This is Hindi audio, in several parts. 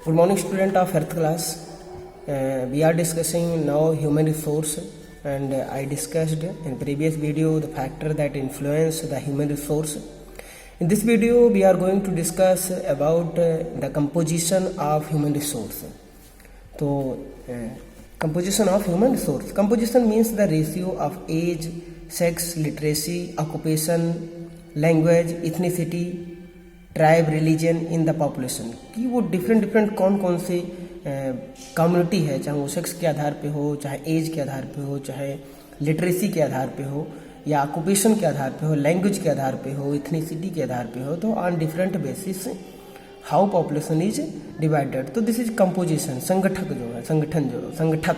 Good morning, student of earth class. We are discussing now human resource, and I discussed in previous video the factor that influence the human resource. In this video we are going to discuss about the composition of human resource. So composition of human resource. Composition means the ratio of age, sex, literacy, occupation, language, ethnicity, tribe, religion in the population कि वो डिफरेंट कौन से कम्युनिटी है, चाहे वो सेक्स के आधार पे हो, चाहे एज के आधार पे हो, चाहे लिटरेसी के आधार पे हो, या ऑक्यूपेशन के आधार पे हो, लैंग्वेज के आधार पे हो, इथनिसिटी के आधार पे हो, तो on different basis how population is divided. तो दिस इज कंपोजिशन, संगठक.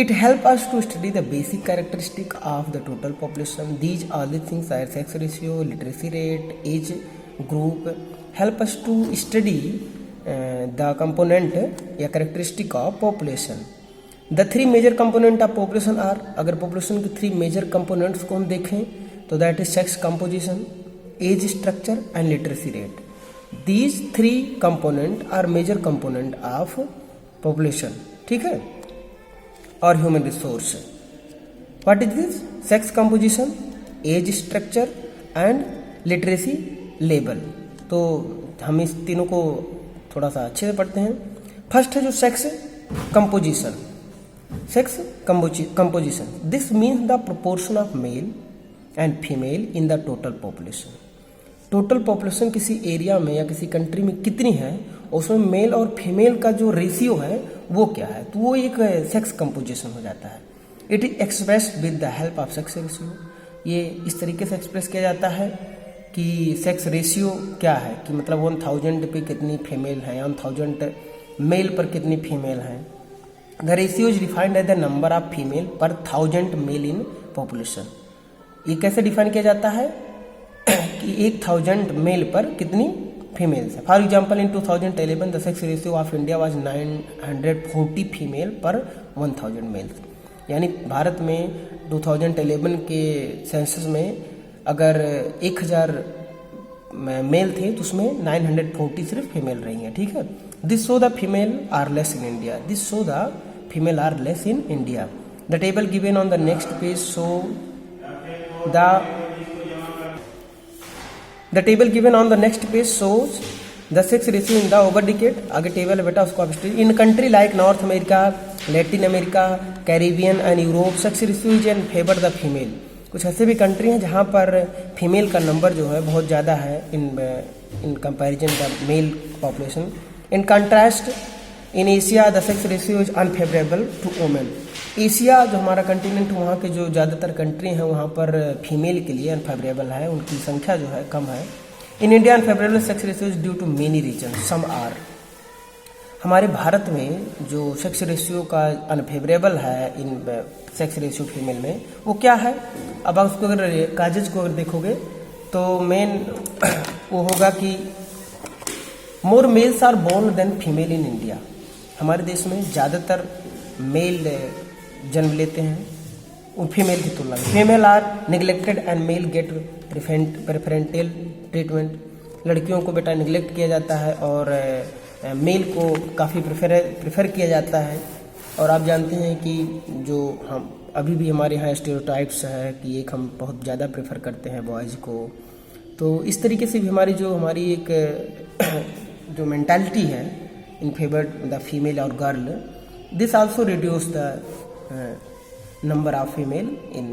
It helps us to study the basic characteristic of the total population. These all the things are sex ratio, literacy rate, age group help us to study the component या characteristic of population. The three major component of population are, अगर population के three major components को हम देखें तो that is sex composition, age structure and literacy rate. These three component are major component of population. ठीक है. और human resource. What is this? Sex composition, age structure and literacy level. तो हम इस तीनों को थोड़ा सा अच्छे से पढ़ते हैं. फर्स्ट है जो sex composition. Sex composition, this means the proportion of male and female in the total population. Total population किसी एरिया में या किसी कंट्री में कितनी है, उसमें मेल और फीमेल का जो रेशियो है वो क्या है, तो वो एक सेक्स कंपोजिशन हो जाता है. It is express with the help of sex ratio. ये इस तरीके से एक्सप्रेस किया जाता है कि सेक्स रेशियो क्या है, कि मतलब 1000 पे कितनी फीमेल है, 1000 मेल पर कितनी फीमेल है. The ratio is defined as the number of female per 1000 mail in population. ये कैसे डिफाइन किया जाता है कि 1000 मेल पर कितनी फीमेल्स है. For example in 2011 the sex ratio of India was 940 female per 1000 mails. यानी भारत में 2011 के सेंसस में अगर 1000 मेल थे तो उसमें 940 सिर्फ फीमेल रही हैं. ठीक है. This show the female are less in India. This show the female are less in India. The table given on the next page show The table given on the next page shows the sex ratio in the over decade. आगे टेबल है बेटा, उसको आप study. In country like north America, Latin America, Caribbean and Europe sex ratio is in favour the female. कुछ ऐसे भी कंट्री हैं जहाँ पर फीमेल का नंबर जो है बहुत ज़्यादा है in comparison the male population. In contrast in Asia the sex ratio is unfavourable to women. Asia जो हमारा कंटिनेंट, वहाँ के जो ज़्यादातर कंट्री हैं वहाँ पर फीमेल के लिए अनफेवरेबल है, उनकी संख्या जो है कम है. In India unfavourable sex ratio due to many reason, some are. हमारे भारत में जो सेक्स रेशियो का अनफेवरेबल है इन सेक्स रेशियो फीमेल में, वो क्या है. अब आप उसको अगर काजेज को अगर देखोगे तो मेन वो होगा कि more males are born than female in India. हमारे देश में ज़्यादातर मेल जन्म लेते हैं उन फीमेल की तुलना में. Female are neglected and male get preferential treatment. लड़कियों को बेटा निगलेक्ट किया जाता है और मेल को काफ़ी प्रेफर किया जाता है. और आप जानते हैं कि जो हम अभी भी हमारे यहाँ स्टेरियोटाइप्स है कि एक हम बहुत ज़्यादा प्रेफर करते हैं बॉयज़ को. तो इस तरीके से भी हमारी एक जो मेंटालिटी है इन फेवर द फीमेल और girl. This also reduce the number of female in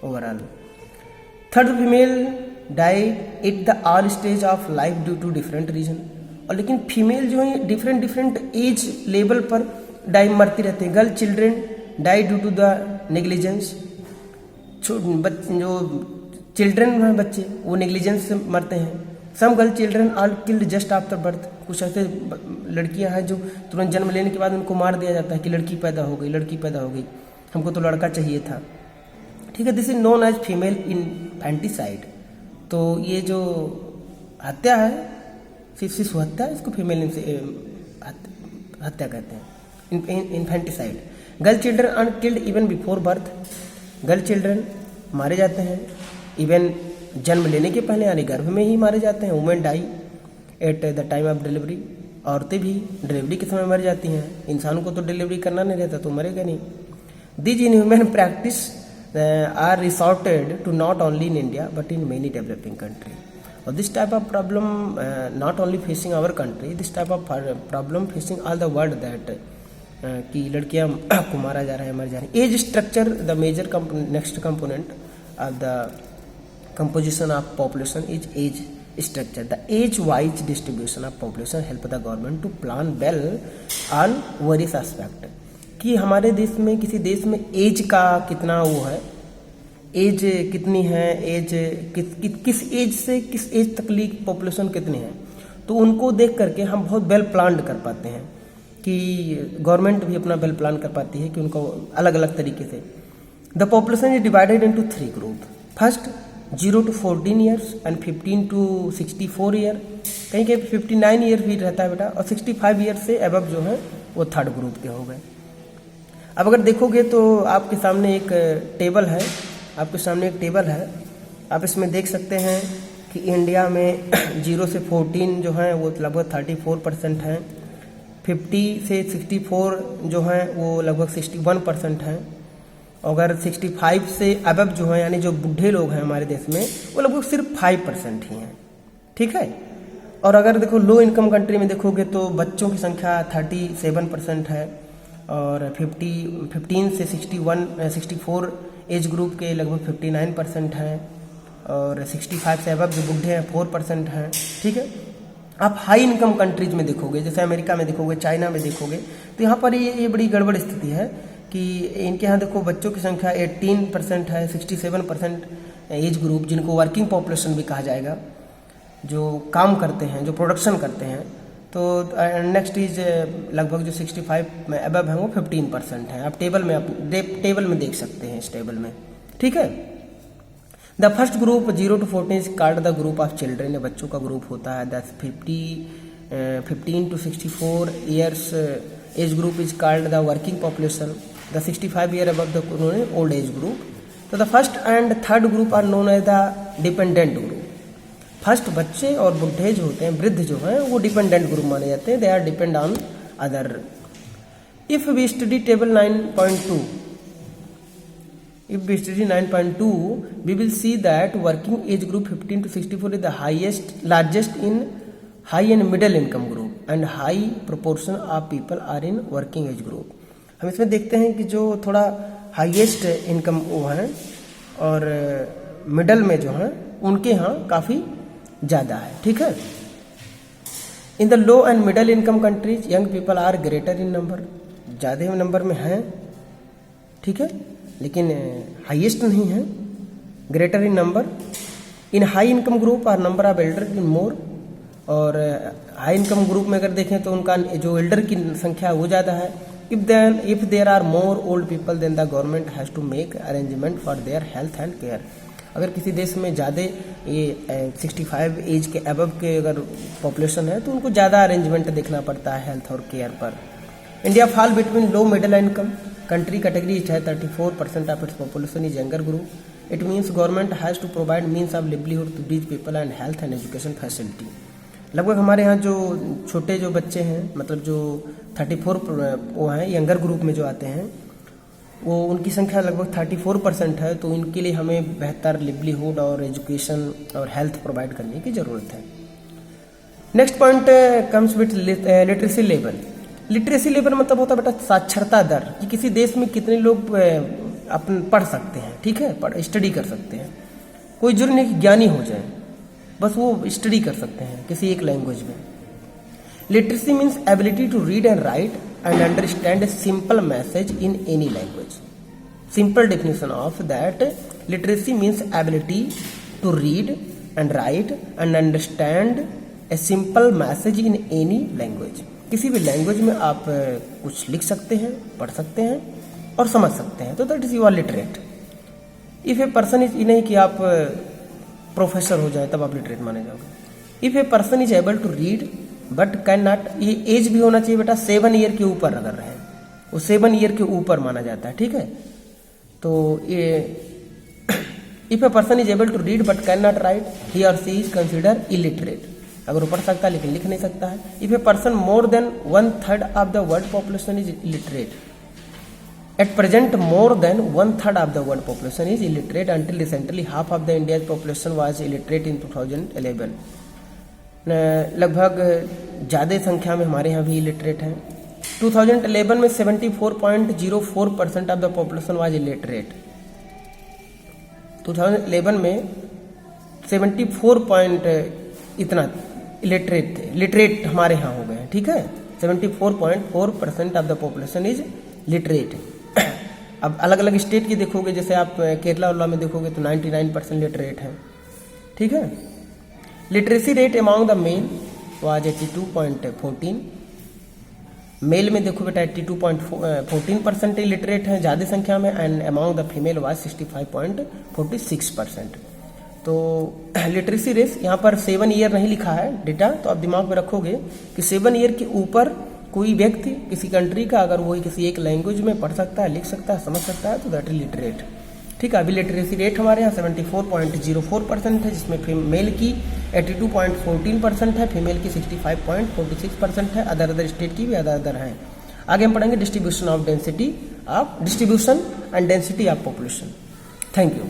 overall. Third, female die at the all stage of life due to different reason. और लेकिन फीमेल जो है डिफरेंट एज लेवल पर डाई मरती रहते हैं. Girl children die due to the negligence. जो चिल्ड्रेन हैं बच्चे वो नेग्लिजेंस से मरते हैं. Some girl children are killed just after birth. कुछ ऐसे लड़कियां हैं जो तुरंत जन्म लेने के बाद उनको मार दिया जाता है कि लड़की पैदा हो गई, हमको तो लड़का चाहिए था. ठीक है. This is known as female infanticide. तो ये जो हत्या है, शिशु हत्या, इसको फीमेल हत्या कहते हैं, infanticide. Girl children are killed even before birth. Girl children मारे जाते हैं इवन जन्म लेने के पहले, यानी गर्भ में ही मारे जाते हैं. Women die at the time of delivery. औरतें भी डिलीवरी के समय मर जाती हैं, इंसान को तो डिलीवरी करना नहीं रहता तो मरेगा नहीं। These inhuman practice are resorted to not only in India but in many developing country. और this type of problem not only facing our country, this type of problem facing all the world that कि लड़कियां को मारा जा रहा है, मर जा रही है। Age structure the major next component of the composition of population is age structure. The age-wise distribution of population help the government to plan well on various aspect. कि हमारे देश में किसी देश में एज का कितना वो है, एज कितनी है, एज किस एज से किस एज तक की पॉपुलेशन कितनी है, तो उनको देख करके हम बहुत वेल प्लान कर पाते हैं कि गवर्नमेंट भी अपना वेल प्लान कर पाती है कि उनको अलग अलग तरीके से। The population is divided into 3 group. First 0 to 14 years and 15 to 64 year, कहीं कहीं 59 ईयर भी रहता है बेटा, और 65 ईयर से अबव जो है वो थर्ड ग्रुप के हो गए। अब अगर देखोगे तो आपके सामने एक टेबल है, आप इसमें देख सकते हैं कि इंडिया में 0 से 14 जो है वो लगभग 34% हैं, 50 से 64 जो है वो लगभग 61% हैं, अगर 65 से अबव जो है यानी जो बूढ़े लोग हैं हमारे देश में वो लगभग सिर्फ 5% ही हैं, ठीक है। और अगर देखो लो इनकम कंट्री में देखोगे तो बच्चों की संख्या 37% है, और 15 से 64 एज ग्रुप के लगभग 59% हैं, और 65 से अबव जो बूढ़े हैं 4% हैं, ठीक है। आप हाई इनकम कंट्रीज में देखोगे, जैसे अमेरिका में देखोगे, चाइना में देखोगे, तो यहाँ पर ये बड़ी गड़बड़ स्थिति है कि इनके यहाँ देखो बच्चों की संख्या 18% है, 67% एज ग्रुप जिनको वर्किंग पॉपुलेशन भी कहा जाएगा, जो काम करते हैं, जो प्रोडक्शन करते हैं। तो नेक्स्ट इज लगभग जो 65 में अबव है वो 15% है। आप टेबल में देख सकते हैं इस टेबल में, ठीक है। The first group 0 to 14 is called the group of children, बच्चों का ग्रुप होता है। The 15 to 64 years age group is called the working population. The 65 year above the old age group. तो the first and third group are known as the dependent group. First बच्चे और बुढ़े जो होते हैं, वृद्ध जो हैं, वो डिपेंडेंट ग्रुप माने जाते हैं, they are depend on other. If we study table 9.2, if we study 9.2 we will see that working age group 15 to 64 is the largest in high and middle income group and high proportion of people are in working age group। हम इसमें देखते हैं कि जो थोड़ा हाईएस्ट इनकम वो हैं और मिडल में जो हैं उनके यहाँ काफ़ी ज़्यादा है, ठीक है। In the low and middle income countries young people are greater in number, ज़्यादा नंबर में हैं, ठीक है, लेकिन हाईएस्ट नहीं है, greater in number. In high income group are number of elder in more, और हाई इनकम ग्रुप में अगर देखें तो उनका जो एल्डर की संख्या वो ज़्यादा है। If there are more old people then the government has to make arrangement for their health and care. अगर किसी देश में ज़्यादा ये 65 एज के अबव के अगर पॉपुलेशन है तो उनको ज़्यादा अरेंजमेंट देखना पड़ता है हेल्थ और केयर पर। India fall between low middle income country category is 34% of its population is younger group. It means government has to provide means of livelihood to these people and health and education facility। लगभग हमारे यहाँ जो छोटे जो बच्चे हैं, मतलब जो 34 वो हैं यंगर ग्रुप में जो आते हैं, वो उनकी संख्या लगभग 34% है, तो इनके लिए हमें बेहतर लिवलीहुड और एजुकेशन और हेल्थ प्रोवाइड करने की ज़रूरत है। Next point comes with literacy level. Literacy level मतलब होता है बेटा साक्षरता दर, कि किसी देश में कितने लोग अपन पढ़ सकते हैं, ठीक है, स्टडी कर सकते हैं। कोई जरूरी नहीं कि ज्ञानी हो जाए, बस वो स्टडी कर सकते हैं किसी एक लैंग्वेज में। Literacy means ability to read and write and understand a simple message in any language. Simple definition of that, literacy means ability to read and write and understand a simple message in any language. किसी भी लैंग्वेज में आप कुछ लिख सकते हैं, पढ़ सकते हैं और समझ सकते हैं, तो that is you are literate. If a person is, नहीं कि आप प्रोफेसर हो जाए तब आप लिटरेट माने जाओगे। If a person is able to read but can not, ये एज भी होना चाहिए बेटा 7 ईयर के ऊपर अगर रहे, वो 7 ईयर के ऊपर माना जाता है, ठीक है। तो ये if a person is able to read but can not write, he or she is consider illiterate. अगर वो पढ़ सकता है लेकिन लिख नहीं सकता है। If a person more than 1/3 of the world population is illiterate, at present more than 1/3 of the world population is illiterate, until recently half of the India's population was illiterate in 2011। लगभग ज़्यादा संख्या में हमारे यहाँ भी इलिटरेट हैं। 2011 में 74.04% of the population was illiterate. 2011 में 74 इतना इलिटरेट थे, लिटरेट हमारे यहाँ हो गए, ठीक है। 74.4% of the population is literate. अब अलग अलग स्टेट की देखोगे, जैसे आप केरला उल्ला में देखोगे तो 99% लिटरेट है, ठीक है। Literacy rate among the male was 82.14, male में देखो बेटा 82.14% लिटरेट हैं ज़्यादा संख्या में, and among the female was 65.46%। तो लिटरेसी रेट यहाँ पर 7 ईयर नहीं लिखा है डेटा, तो आप दिमाग में रखोगे कि 7 ईयर के ऊपर कोई व्यक्ति किसी कंट्री का अगर वो किसी एक लैंग्वेज में पढ़ सकता है, लिख सकता है, समझ सकता है, तो दैट इज लिटरेट, ठीक है। अभी लिटरेसी रेट हमारे यहाँ 74.04% है, जिसमें मेल की 82.14% है, फीमेल की 65.46% है। अदर स्टेट की भी अदर हैं। आगे हम पढ़ेंगे distribution and density of population. Thank you.